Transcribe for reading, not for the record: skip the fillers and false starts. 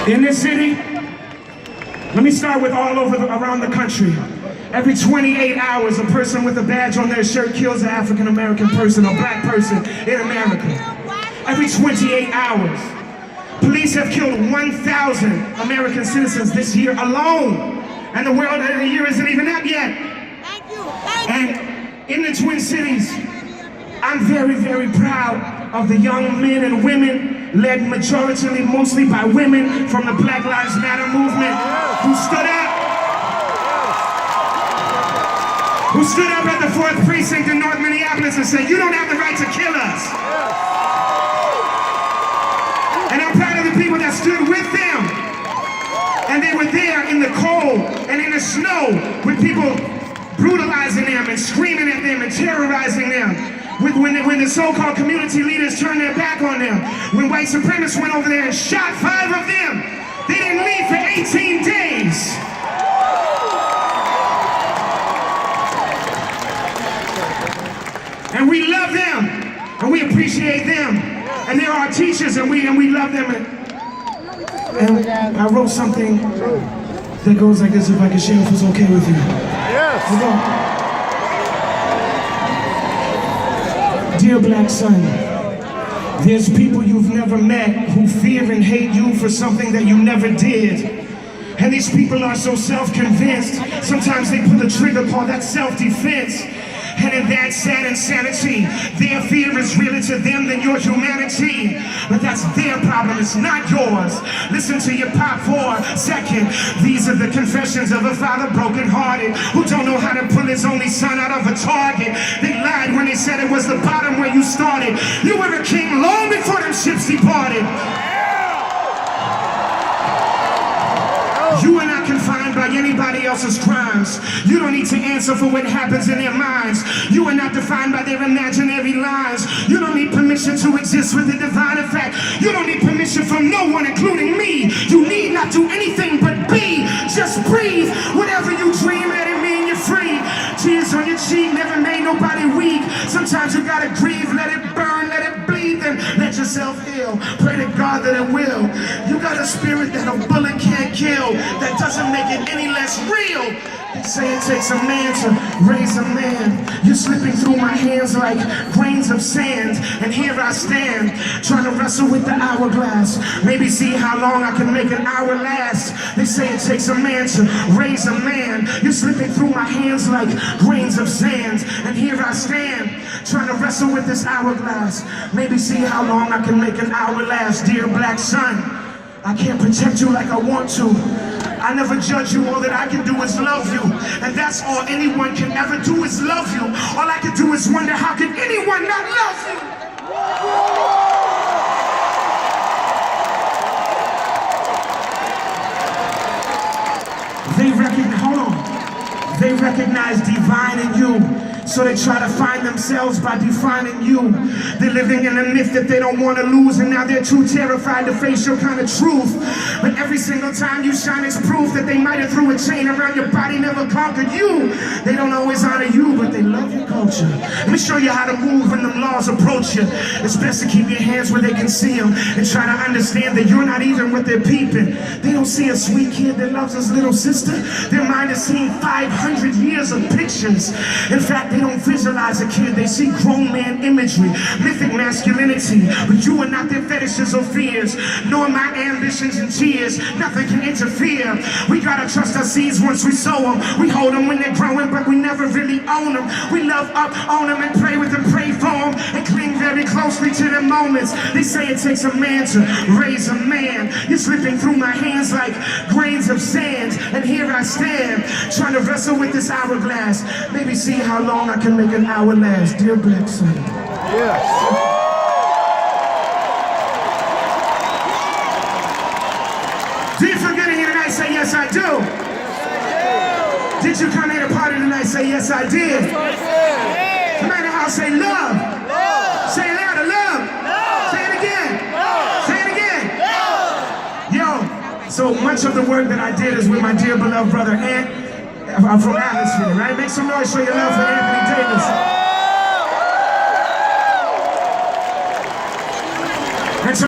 In this city, let me start with all over around the country. Every 28 hours, a person with a badge on their shirt kills an African-American person or black person in America. Every 28 hours. Police have killed 1,000 American citizens this year alone. And the world of the year isn't even up yet. And in the Twin Cities, I'm very, very proud of the young men and women, led majoritarily mostly by women from the Black Lives Matter movement, who stood up at the 4th Precinct in North Minneapolis and said, you don't have the right to kill us. And I'm proud of the people that stood with them. And they were there in the cold and in the snow with people brutalizing them and screaming at them and terrorizing them. When the so-called community leaders turned their back on them. When white supremacists went over there and shot 5 of them. They didn't leave for 18 days. And we love them, and we appreciate them, and they're our teachers, and we love them. And I wrote something that goes like this, if I can share, if it's okay with you. Yes. Dear black son, there's people you've never met who fear and hate you for something that you never did. And these people are so self-convinced, sometimes they pull the trigger, call that self-defense. And in that sad insanity, their fear is realer to them than your humanity. But that's their problem, it's not yours. Listen to your pop for a second. These are the confessions of a father broken-hearted who don't know how to pull his only son out of a target. They lied when they said it was the bottom where you started. You were a king long before them ships departed. You are not confined by anybody else's crimes. You don't need to answer for what happens in their minds. You are not defined by their imaginary lies. You don't need permission to exist with the divine effect. You don't need permission from no one, including me. You need not do anything but be. Just breathe. Whatever you dream, let it mean you're free. Tears on your cheek never made nobody weak. Sometimes you gotta grieve, let it burn, let it bleed, then let yourself heal. Pray to God that it will. You got a spirit that a bullet can't kill. That doesn't make it any less real. They say it takes a man to raise a man. You're slipping through my hands like grains of sand. And here I stand, trying to wrestle with the hourglass. Maybe see how long I can make an hour last. They say it takes a man to raise a man. You're slipping through my hands like grains of sand. And here I stand, trying to wrestle with this hourglass. Maybe see how long I can make an hour last. Dear black son, I can't protect you like I want to. I never judge you, all that I can do is love you. And that's all anyone can ever do is love you. All I can do is wonder, how can anyone not love you? They recognize divine in you. So they try to find themselves by defining you. They're living in a myth that they don't want to lose, and now they're too terrified to face your kind of truth. But every single time you shine, it's proof that they might have threw a chain around your body, never conquered you. They don't always honor you, but they love your culture. Let me show you how to move when the laws approach you. It's best to keep your hands where they can see them, and try to understand that you're not even what they're peeping. They don't see a sweet kid that loves his little sister. Their mind has seen 500 years of pictures. In fact, they don't visualize a kid, they see grown man imagery, mythic masculinity. But you are not their fetishes or fears, nor my ambitions and tears. Nothing can interfere. We gotta trust our seeds once we sow them. We hold them when they're growing, but we never really own them. We love up, own them, and pray with them, pray for them, and cling very closely to their moments. They say it takes a man to raise a man. You're slipping through my hands like grains of sand, and here I stand, trying to wrestle with this hourglass. Maybe see how long I can make an hour last. Dear black son. Yes. Do you feel good in here tonight? Say yes, I do. Did you come here to party tonight? Say yes, I did. Come in the house, say love. Say it louder, love. Say it again. Say it again. Yo, so much of the work that I did is with my dear beloved brother Ant. I'm from Atmosphere, right? Make some noise for your love for Anthony Davis.